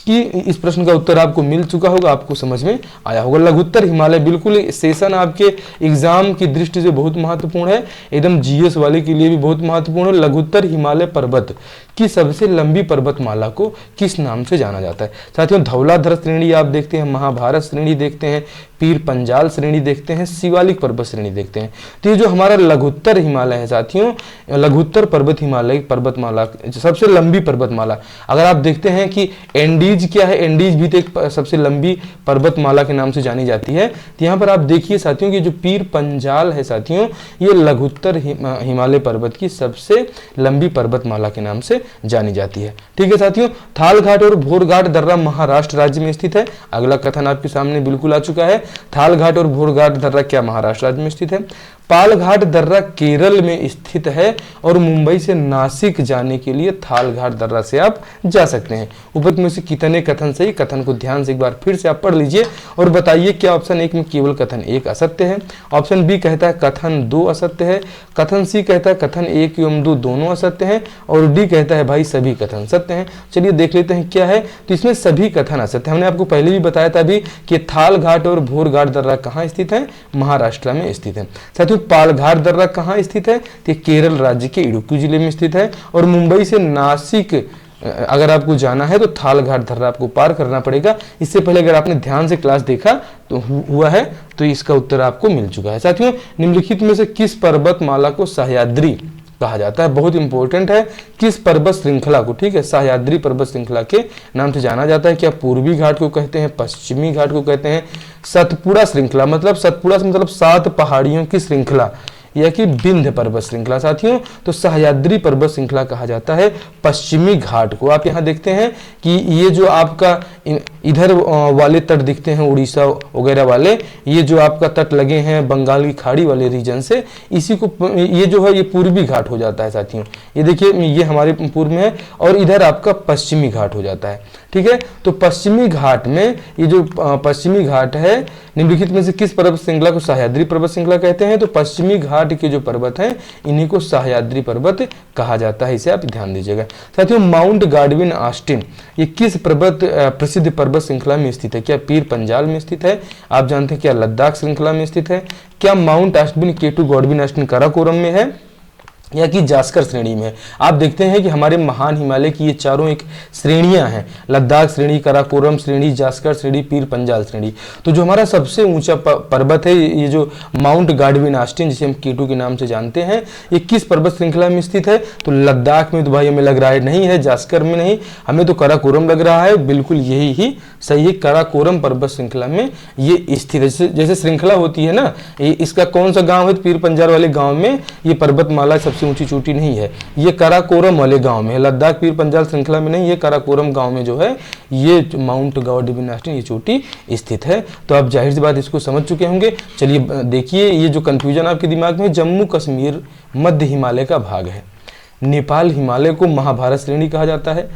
A: कि इस प्रश्न का उत्तर आपको मिल चुका होगा, आपको समझ में आया होगा। लघुत्तर हिमालय, बिल्कुल सेशन आपके एग्जाम की दृष्टि से बहुत महत्वपूर्ण है, एकदम जीएस वाले के लिए भी बहुत महत्वपूर्ण है। लघुत्तर हिमालय पर्वत की सबसे लंबी पर्वतमाला को किस नाम से जाना जाता है साथियों? धौलाधर श्रेणी आप देखते हैं, महाभारत श्रेणी देखते हैं, पीर पंजाल श्रेणी देखते हैं, शिवालिक पर्वत श्रेणी देखते हैं। तो ये जो हमारा लघुत्तर हिमालय है साथियों, लघुत्तर पर्वत हिमालय पर्वतमाला सबसे लंबी पर्वतमाला। अगर आप देखते हैं कि एंडीज क्या है, एंडीज भी तो एक सबसे लंबी पर्वतमाला के नाम से जानी जाती है। तो यहाँ पर आप देखिए साथियों कि जो पीर पंजाल है साथियों, ये लघुत्तर हिमालय पर्वत की सबसे लंबी पर्वतमाला के नाम से जानी जाती है, ठीक है साथियों। थालघाट और भोरघाट दर्रा महाराष्ट्र राज्य में स्थित है। अगला कथन आपके सामने बिल्कुल आ चुका है। थालघाट और भोरघाट दर्रा क्या महाराष्ट्र राज्य में स्थित है? पालघाट दर्रा केरल में स्थित है और मुंबई से नासिक जाने के लिए थालघाट दर्रा से आप जा सकते हैं। ऊपर में से कितने कथन सही, कथन को ध्यान से एक बार फिर से आप पढ़ लीजिए और बताइए क्या ऑप्शन 1 में केवल कथन 1 असत्य है, ऑप्शन बी कहता है कथन 2 असत्य है, कथन सी कहता है कथन 1 एवं 2 दोनों असत्य हैं, और डी कहता है भाई सभी कथन सत्य हैं। चलिए देख लेते हैं क्या है। तो इसमें सभी कथन असत्य। हमने आपको पहले भी बताया था अभी कि थालघाट और भोरघाट दर्रा कहाँ स्थित है, महाराष्ट्र में स्थित है। साथियों पालघाट दर्रा कहाँ स्थित है, तो केरल राज्य के इडुक्की जिले में स्थित है। और मुंबई से नासिक अगर आपको जाना है तो थालघाट दर्रा आपको पार करना पड़ेगा। इससे पहले अगर आपने ध्यान से क्लास देखा तो हुआ है, तो इसका उत्तर आपको मिल चुका है। साथियों निम्नलिखित में से किस पर्वतमाला को सह्याद्री कहा जाता है। बहुत इंपॉर्टेंट है। किस पर्वत श्रृंखला को, ठीक है, सह्याद्री पर्वत श्रृंखला के नाम से जाना जाता है? क्या पूर्वी घाट को कहते हैं, पश्चिमी घाट को कहते हैं, सतपुड़ा श्रृंखला, मतलब सतपुड़ा से मतलब 7 पहाड़ियों की श्रृंखला, या कि विंध्य पर्वत श्रृंखला साथियों? तो सह्याद्री पर्वत श्रृंखला कहा जाता है पश्चिमी घाट को। आप यहाँ देखते हैं कि ये जो आपका इधर वाले तट दिखते हैं उड़ीसा वगैरह वाले, ये जो आपका तट लगे हैं बंगाल की खाड़ी वाले रीजन से, इसी को ये जो है ये पूर्वी घाट हो जाता है साथियों। ये देखिए ये हमारे पूर्व में है और इधर आपका पश्चिमी घाट हो जाता है, ठीक है। तो पश्चिमी घाट में ये जो पश्चिमी घाट है, निम्नलिखित में से किस पर्वत श्रृंखला को सह्याद्री पर्वत श्रृंखला कहते हैं? तो पश्चिमी घाट के जो पर्वत हैं इन्हीं को सह्याद्री पर्वत कहा जाता है। इसे आप ध्यान दीजिएगा साथियों। माउंट गॉडविन ऑस्टिन ये किस पर्वत प्रसिद्ध पर्वत श्रृंखला में स्थित है? क्या पीर पंजाल में स्थित है? आप जानते हैं क्या लद्दाख श्रृंखला में स्थित है? क्या mount Austin K2 Godwin Austen Karakoram में है या कि जास्कर श्रेणी में? आप देखते हैं कि हमारे महान हिमालय की ये चारों एक श्रेणियां हैं, लद्दाख श्रेणी, काराकोरम श्रेणी, जास्कर श्रेणी, पीर पंजाल श्रेणी। तो जो हमारा सबसे ऊंचा पर्वत है ये जो माउंट गॉडविन ऑस्टिन जिसे हम K2 के नाम से जानते हैं, ये किस पर्वत श्रृंखला में स्थित है? तो लद्दाख में तो भाई हमें लग रहा है नहीं है, जास्कर में नहीं, हमें तो काराकोरम लग रहा है। बिल्कुल यही ही सही है, काराकोरम पर्वत श्रृंखला में ये स्थित है। जैसे श्रृंखला होती है ना, इसका कौन सा गाँव है? पीर पंजाल वाले गाँव में ये पर्वतमाला सबसे ऊंची चोटी नहीं है, ये काराकोरम वाले गांव में है। लद्दाख पीर पंजाल श्रृंखला में नहीं, ये काराकोरम गांव में जो है ये माउंट गॉडविन ऑस्टिन ये चोटी स्थित है। तो आप जाहिर सी बात इसको समझ चुके होंगे। चलिए देखिए, ये जो कंफ्यूजन आपके दिमाग में, जम्मू कश्मीर मध्य हिमालय का भाग है, नेपाल हिमालय को महाभारत श्रेणी कहा जाता है,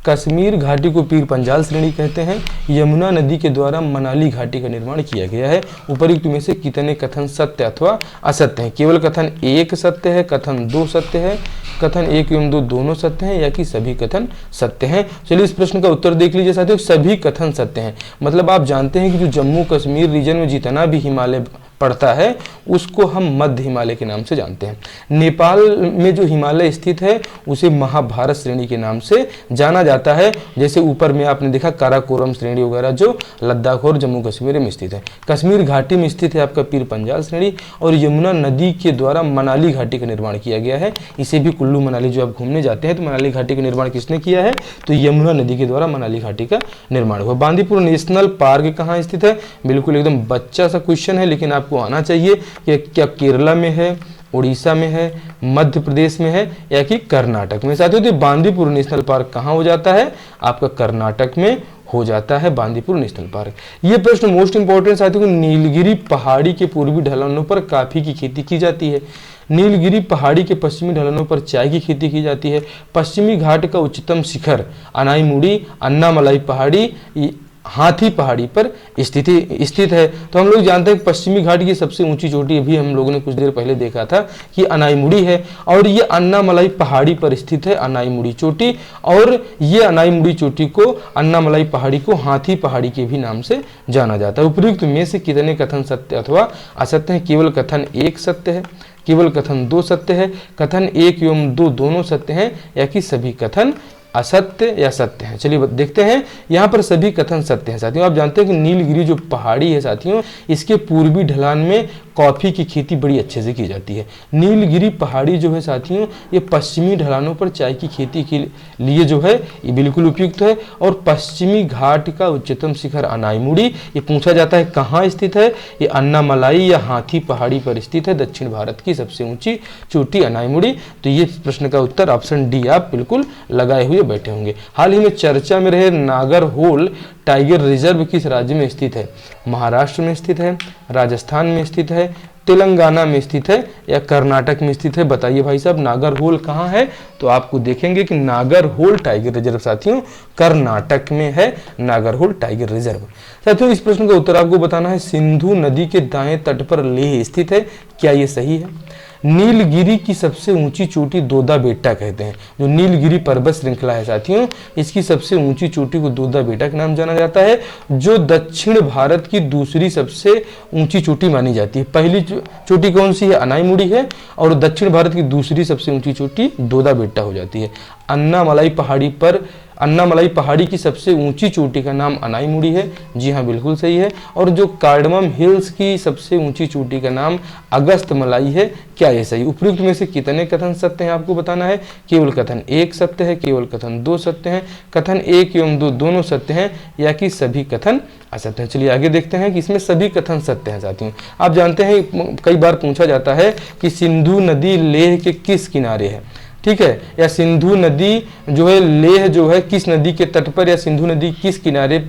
A: कश्मीर घाटी को पीर पंजाल श्रेणी कहते हैं, यमुना नदी के द्वारा मनाली घाटी का निर्माण किया गया है। उपरोक्त में से कितने कथन सत्य अथवा असत्य हैं? केवल कथन 1 सत्य है, कथन 2 सत्य है, कथन 1 एवं 2 दोनों सत्य हैं, या कि सभी कथन सत्य हैं? चलिए इस प्रश्न का उत्तर देख लीजिए साथियों। सभी कथन सत्य हैं। मतलब आप जानते हैं कि जो जम्मू कश्मीर रीजन में जितना भी हिमालय पड़ता है उसको हम मध्य हिमालय के नाम से जानते हैं। नेपाल में जो हिमालय स्थित है उसे महाभारत श्रेणी के नाम से जाना जाता है। जैसे ऊपर में आपने देखा काराकोरम श्रेणी वगैरह जो लद्दाख और जम्मू कश्मीर में स्थित है। कश्मीर घाटी में स्थित है आपका पीर पंजाल श्रेणी, और यमुना नदी के द्वारा मनाली घाटी का निर्माण किया गया है। इसे भी कुल्लू मनाली जो आप घूमने जाते हैं तो मनाली घाटी का निर्माण किसने किया है? तो यमुना नदी के द्वारा मनाली घाटी का निर्माण हुआ। बांदीपुर नेशनल पार्क कहाँ स्थित है? बिल्कुल एकदम बच्चा सा क्वेश्चन है, लेकिन आपको आना चाहिए कि क्या केरला में है, उड़ीसा में है, मध्य प्रदेश में है, या कि कर्नाटक में? साथियों तो बांदीपुर नेशनल पार्क कहाँ हो जाता है? आपका कर्नाटक में हो जाता है बांदीपुर नेशनल पार्क। ये प्रश्न मोस्ट इंपॉर्टेंट साथियों, नीलगिरी पहाड़ी के पूर्वी ढलानों पर कॉफी की खेती की जाती है। नीलगिरी पहाड़ी के पश्चिमी ढलानों पर चाय की खेती की जाती है। पश्चिमी घाट का उच्चतम शिखर अनाईमुड़ी, अन्नामलाई पहाड़ी, हाथी पहाड़ी पर स्थित है। तो हम लोग जानते हैं कि पश्चिमी घाट की सबसे ऊंची चोटी अभी हम लोगों ने कुछ देर पहले देखा था कि अनाईमुड़ी है, और ये अन्नामलाई पहाड़ी पर स्थित है अनाईमुड़ी चोटी, और ये अनाईमुड़ी चोटी को, अन्नामलाई पहाड़ी को हाथी पहाड़ी के भी नाम से जाना जाता है। उपयुक्त में से कितने कथन सत्य अथवा असत्य हैं? केवल कथन 1 सत्य है, केवल कथन 2 सत्य है, कथन 1 एवं 2 दोनों सत्य हैं, या कि सभी कथन असत्य या सत्य है? चलिए देखते हैं। यहाँ पर सभी कथन सत्य हैं साथियों। आप जानते हैं कि नीलगिरी जो पहाड़ी है साथियों, इसके पूर्वी ढलान में कॉफी की खेती बड़ी अच्छे से की जाती है। नीलगिरी पहाड़ी जो है साथियों, ये पश्चिमी ढलानों पर चाय की खेती के लिए जो है ये बिल्कुल उपयुक्त है। और पश्चिमी घाट का उच्चतम शिखर अनाईमुड़ी, ये पूछा जाता है कहाँ स्थित है? ये अन्नामलाई या हाथी पहाड़ी पर स्थित है। दक्षिण भारत की सबसे ऊंची चोटी अनाईमुड़ी। तो ये प्रश्न का उत्तर ऑप्शन डी आप बिल्कुल लगाए हुए बैठे होंगे। हाल ही में चर्चा में रहे नागरहोल टाइगर रिजर्व किस राज्य में स्थित है? महाराष्ट्र में स्थित है, राजस्थान में स्थित है, तेलंगाना में स्थित है, या कर्नाटक में स्थित है? बताइए भाई साहब, नागरहोल कहाँ है? तो आपको देखेंगे कि नागरहोल टाइगर रिजर्व साथियों कर्नाटक में है, नागरहोल टाइगर रिजर्व। साथियों इस प्रश्न का उत्तर आपको बताना है। सिंधु नदी के दाएं तट पर लेह स्थित है, क्या ये सही है? नीलगिरी की सबसे ऊंची चोटी दोदा बेटा कहते हैं। जो नीलगिरी पर्वत श्रृंखला है साथियों, इसकी सबसे ऊंची चोटी को दोदा बेटा के नाम जाना जाता है, जो दक्षिण भारत की दूसरी सबसे ऊंची चोटी मानी जाती है। पहली चोटी कौन सी है? अनाईमुड़ी है, और दक्षिण भारत की दूसरी सबसे ऊंची चोटी दोदा बेटा हो जाती है। अन्नामलाई पहाड़ी की सबसे ऊंची चोटी का नाम अनाईमुड़ी है। जी हाँ, बिल्कुल सही है। और जो कार्डमम हिल्स की सबसे ऊंची चोटी का नाम अगस्त मलाई है। क्या ये सही? उपयुक्त में से कितने कथन सत्य हैं आपको बताना है। केवल कथन 1 सत्य है, केवल कथन 2 सत्य है, कथन 1 एवं 2 दोनों सत्य हैं, या कि सभी कथन असत्य हैं। चलिए आगे देखते हैं कि इसमें सभी कथन सत्य हैं। साथियों, आप जानते हैं कई बार पूछा जाता है कि सिंधु नदी लेह के किस किनारे है, ठीक है, या सिंधु नदी जो है लेह जो है किस नदी के तट पर, या सिंधु नदी किस किनारे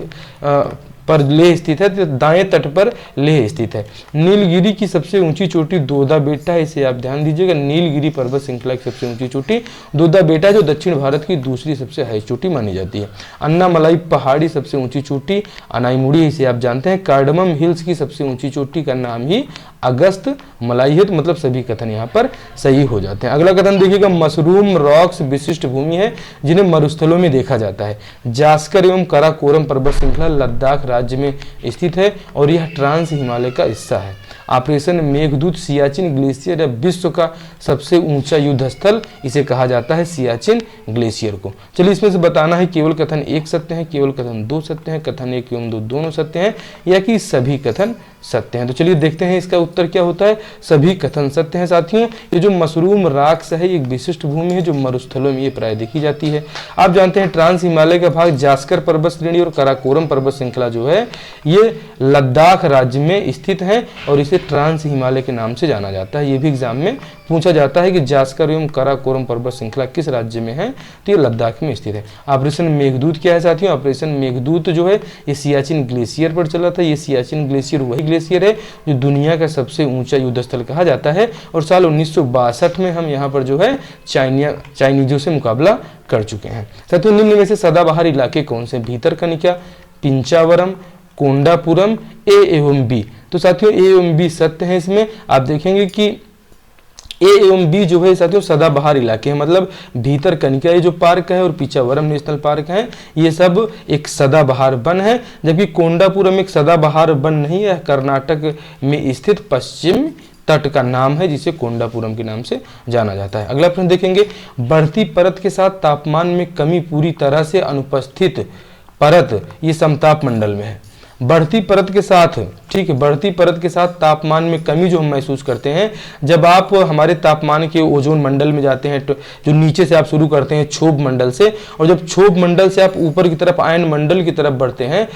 A: पर लेह स्थित है, तो दाएं तट पर लेह स्थित है। नीलगिरी की सबसे ऊंची चोटी दोदा बेटा है, इसे आप ध्यान दीजिएगा। नीलगिरी पर्वत श्रृंखला की सबसे ऊंची चोटी दोदा बेटा है, जो दक्षिण भारत की दूसरी सबसे हाई चोटी मानी जाती है। अन्नामलाई पहाड़ी सबसे ऊंची चोटी अनाईमुड़ी, इसे आप जानते हैं। कार्डमम हिल्स की सबसे ऊंची चोटी का नाम ही अगस्त मलाई है, तो मतलब सभी कथन यहाँ पर सही हो जाते हैं। अगला कथन देखिएगा, मशरूम रॉक्स विशिष्ट भूमि है जिन्हें मरुस्थलों में देखा जाता है। जास्कर एवं कराकोरम पर्वत श्रृंखला लद्दाख राज्य में स्थित है और यह ट्रांस हिमालय का हिस्सा है। ऑपरेशन मेघदूत सियाचिन ग्लेशियर या विश्व का सबसे ऊंचा युद्ध स्थल, इसे कहा जाता है सियाचिन ग्लेशियर को। चलिए इसमें से बताना है केवल कथन 1 सत्य है, केवल कथन 2 सत्य है, कथन 1 एवं 2 दोनों सत्य हैं, या कि सभी कथन सत्य हैं। तो चलिए देखते हैं इसका उत्तर क्या होता है। सभी कथन सत्य हैं। साथियों, ये जो मशरूम राक्स है, एक विशिष्ट भूमि है जो मरुस्थलों में ये प्राय देखी जाती है। आप जानते हैं ट्रांस हिमालय का भाग जास्कर पर्वत श्रेणी और कराकोरम पर्वत श्रृंखला जो है ये लद्दाख राज्य में स्थित है और इसे ट्रांस हिमालय के नाम से जाना जाता है। ये भी एग्जाम में पूछा जाता है कि जास्कर एवं कराकोरम पर्वत श्रृंखला किस राज्य में है, तो ये लद्दाख में स्थित है। ऑपरेशन मेघदूत क्या है साथियों? ऑपरेशन मेघदूत जो है ये सियाचिन ग्लेशियर पर चला था। ये सियाचिन ग्लेशियर वही ग्लेशियर है जो दुनिया का सबसे ऊंचा युद्ध स्थल कहा जाता है, और साल 1962 में हम यहाँ पर जो है चाइनीजों से मुकाबला कर चुके हैं। साथियों, निम्न में से सदाबहार इलाके कौन से? भीतरकनिका, पिंचावरम, कोंडापुरम, ए एवं बी। तो साथियों ए एवं बी सत्य है। इसमें आप देखेंगे कि ए एवं बी जो है साथियों सदाबहार इलाके हैं, मतलब भीतरकनिका ये जो पार्क है और पिचावरम नेशनल पार्क है, ये सब एक सदाबहार वन है, जबकि कोंडापुरम एक सदाबहार वन नहीं है, कर्नाटक में स्थित पश्चिम तट का नाम है जिसे कोंडापुरम के नाम से जाना जाता है। अगला प्रश्न देखेंगे, बढ़ती परत के साथ तापमान में कमी पूरी तरह से अनुपस्थित परत ये समताप मंडल में है। बढ़ती परत के साथ, ठीक है, बढ़ती परत के साथ तापमान में कमी जो हम महसूस करते हैं जब आप हमारे तापमान के ओजोन मंडल में जाते हैं, तो जो नीचे से आप शुरू करते हैं क्षोभ मंडल से, और जब क्षोभ मंडल से आप ऊपर की तरफ आयन मंडल की तरफ बढ़ते हैं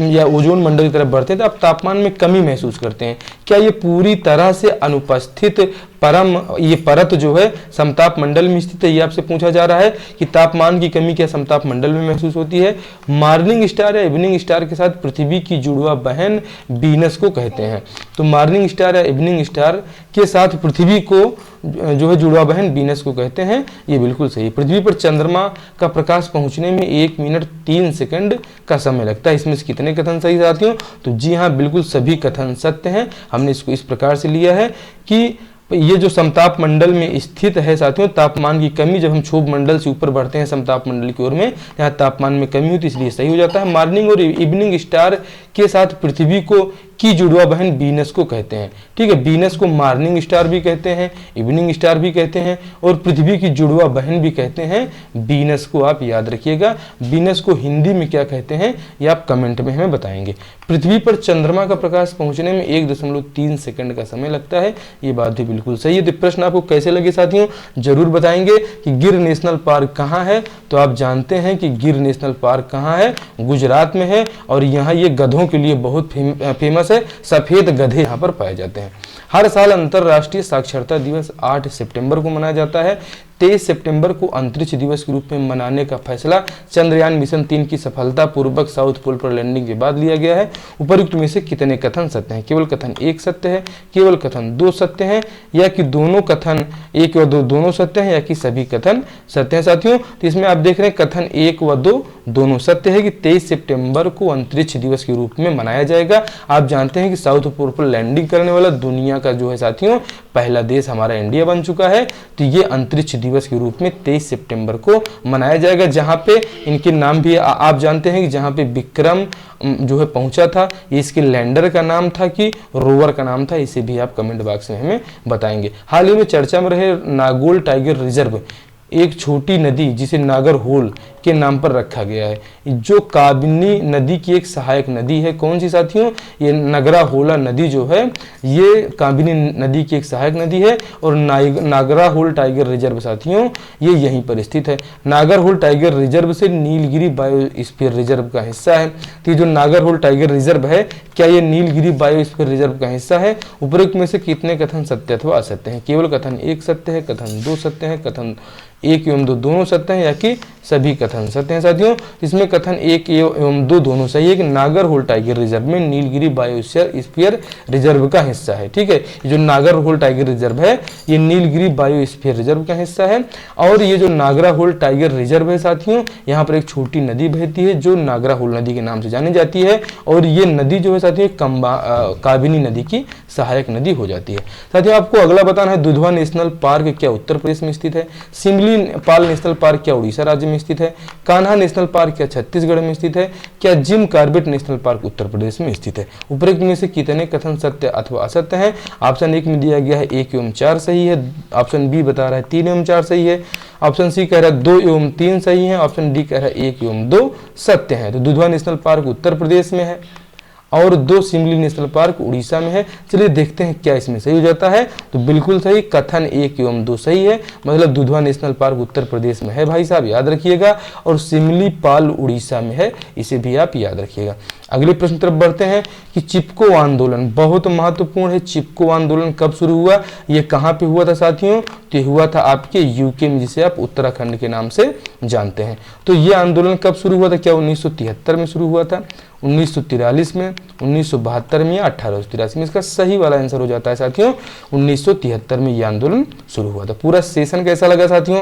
A: या ओजोन मंडल की तरफ बढ़ते हैं, तो आप तापमान में कमी महसूस करते हैं। क्या ये पूरी तरह से अनुपस्थित ये परत जो है समताप मंडल में स्थित है? ये आपसे पूछा जा रहा है कि तापमान की कमी क्या समताप मंडल में महसूस होती है? मॉर्निंग स्टार या इवनिंग स्टार के साथ पृथ्वी की जुड़वा बहन वीनस को कहते हैं। तो मॉर्निंग स्टार या इवनिंग स्टार के साथ पृथ्वी को जो है जुड़वा बहन वीनस को कहते हैं। ये बिल्कुल सही। पृथ्वी पर चंद्रमा का प्रकाश पहुंचने में 1 मिनट 3 सेकंड का समय लगता है। इसमें से कितने कथन सही साथियों? तो जी हाँ, बिल्कुल सभी कथन सत्य हैं। हमने इसको इस प्रकार से लिया है कि ये जो समताप मंडल में स्थित है साथियों, तापमान की कमी जब हम क्षोभ मंडल से ऊपर बढ़ते हैं समताप मंडल की ओर में, यहाँ तापमान में कमी होती है, इसलिए सही हो जाता है। मॉर्निंग और इवनिंग स्टार के साथ पृथ्वी को की जुड़वा बहन वीनस को कहते हैं। ठीक है, वीनस को मॉर्निंग स्टार भी कहते हैं, इवनिंग स्टार भी कहते हैं, और पृथ्वी की जुड़वा बहन भी कहते हैं वीनस को। आप याद रखिएगा, वीनस को हिंदी में क्या कहते हैं ये आप कमेंट में हमें बताएंगे। पृथ्वी पर चंद्रमा का प्रकाश पहुंचने में 1.3 सेकंड का समय लगता है। ये बात भी बिल्कुल सही है। तो प्रश्न आपको कैसे लगे साथियों जरूर बताएंगे। कि गिर नेशनल पार्क कहाँ है? तो आप जानते हैं कि गिर नेशनल पार्क कहाँ है? गुजरात में है, और यहाँ ये गधों के लिए बहुत फेमस है। सफेद गधे यहाँ पर पाए जाते हैं। हर साल अंतरराष्ट्रीय साक्षरता दिवस 8 सितंबर को मनाया जाता है। 23 सितंबर को अंतरिक्ष दिवस के रूप में मनाने का फैसला चंद्रयान मिशन 3 की सफलतापूर्वक साउथ पोल पर लैंडिंग के बाद लिया गया है। उपयुक्त में से कितने कथन सत्य हैं? केवल कथन 1 सत्य है, केवल कथन 2 सत्य हैं, या कि दोनों कथन 1 व 2 दोनों सत्य हैं, या कि सभी कथन सत्य हैं साथियों। तो इसमें आप देख रहे हैं कथन 1 व 2 दोनों सत्य है कि 23 सितंबर को अंतरिक्ष दिवस के रूप में मनाया जाएगा। आप जानते हैं कि साउथ पोल पर लैंडिंग करने वाला दुनिया का जो है साथियों पहला देश हमारा इंडिया बन चुका है। तो ये अंतरिक्ष दिवस के रूप में 23 सितंबर को मनाया जाएगा, जहां पे इनके नाम भी आप जानते हैं कि जहां पे विक्रम जो है पहुंचा था, ये इसके लैंडर का नाम था कि रोवर का नाम था, इसे भी आप कमेंट बॉक्स में हमें बताएंगे। हाल ही में चर्चा में रहे नागोल टाइगर रिजर्व एक छोटी नदी जिसे नागरहोल के नाम पर रखा गया है, जो काबिनी नदी की एक सहायक नदी है। कौन सी साथियों? ये नागराहोला नदी जो है ये काबिनी नदी की एक सहायक नदी है। और नागराहोल टाइगर रिजर्व साथियों ये यहीं पर स्थित है। नागरहोल टाइगर रिजर्व से नीलगिरी बायोस्फीयर रिजर्व का हिस्सा है। तो ये जो नागरहोल टाइगर रिजर्व है, क्या ये नीलगिरी बायोस्फीयर रिजर्व का हिस्सा है? उपरोक्त में से कितने कथन सत्य अथवा असत्य हैं? केवल कथन 1 सत्य है, कथन 2 सत्य है, कथन 1 एवं 2 दोनों सत्य हैं, या कि सभी कथन सत्य हैं साथियों? इसमें कथन 1 एवं 2 दोनों सही है कि नागरहोल टाइगर रिजर्व में नीलगिरी बायोस्फीयर रिजर्व का हिस्सा है। ठीक है, ये जो नागरहोल टाइगर रिजर्व है ये नीलगिरी बायोस्फीयर रिजर्व का हिस्सा है। और ये जो नागराहोल टाइगर रिजर्व है साथियों, यहाँ पर एक छोटी नदी बहती है जो नागराहोल नदी के नाम से जानी जाती है। और ये नदी जो है साथियों काबिनी नदी की सहायक नदी हो जाती है। साथियों आपको अगला बताना है, दुधवा नेशनल पार्क क्या उत्तर प्रदेश में स्थित है? सिमली पाल नेशनल पार्क क्या उड़ीसा राज्य में स्थित है? कान्हा नेशनल पार्क क्या छत्तीसगढ़ में स्थित है? क्या Jim Corbett national park Uttar Pradesh में स्थित है? उपरोक्त में से कितने कथन सत्य अथवा असत्य हैं? ऑप्शन 1 में दिया गया है 1 एवं 4 सही है। ऑप्शन बी बता रहा है 3 एवं 4 सही है। ऑप्शन सी कह रहा है 2 एवं 3 सही है। ऑप्शन डी कह रहा है 1 एवं 2 सत्य है। तो दुधवा नेशनल पार्क उत्तर प्रदेश में है और 2 सिमली नेशनल पार्क उड़ीसा में है। चलिए देखते हैं क्या इसमें सही हो जाता है। तो बिल्कुल सही, कथन 1 एवं 2 सही है, मतलब दुधवा नेशनल पार्क उत्तर प्रदेश में है भाई साहब, याद रखिएगा। और सिमली पाल उड़ीसा में है, इसे भी आप याद रखिएगा। अगले प्रश्न तरफ बढ़ते हैं कि चिपको आंदोलन बहुत महत्वपूर्ण है। चिपको आंदोलन कब शुरू हुआ? ये कहाँ पे हुआ था साथियों? तो हुआ था आपके यूके में, जिसे आप उत्तराखंड के नाम से जानते हैं। तो ये आंदोलन कब शुरू हुआ था? क्या 1973 में शुरू हुआ था, 1943 में, 1972 में या 1883 में? इसका सही वाला आंसर हो जाता है साथियों 1973 में ये आंदोलन शुरू हुआ था। पूरा सेशन कैसा लगा साथियों?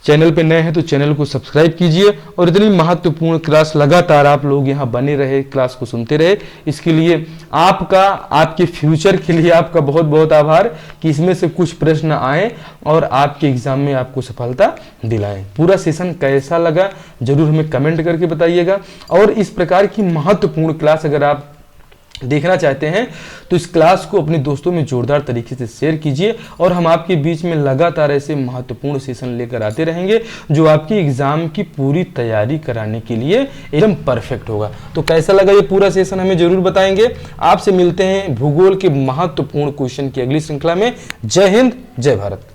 A: चैनल पे नए हैं तो चैनल को सब्सक्राइब कीजिए और इतनी महत्वपूर्ण क्लास लगातार आप लोग यहाँ बने रहे, क्लास को सुनते रहे, इसके लिए आपका, आपके फ्यूचर के लिए आपका बहुत बहुत आभार कि इसमें से कुछ प्रश्न आए और आपके एग्जाम में आपको सफलता दिलाएं। पूरा सेशन कैसा लगा जरूर हमें कमेंट करके बताइएगा। और इस प्रकार की महत्वपूर्ण क्लास अगर आप देखना चाहते हैं तो इस क्लास को अपने दोस्तों में जोरदार तरीके से शेयर कीजिए और हम आपके बीच में लगातार ऐसे महत्वपूर्ण सेशन लेकर आते रहेंगे जो आपकी एग्जाम की पूरी तैयारी कराने के लिए एकदम परफेक्ट होगा। तो कैसा लगा ये पूरा सेशन हमें जरूर बताएंगे। आपसे मिलते हैं भूगोल के महत्वपूर्ण क्वेश्चन की अगली श्रृंखला में। जय हिंद, जय भारत।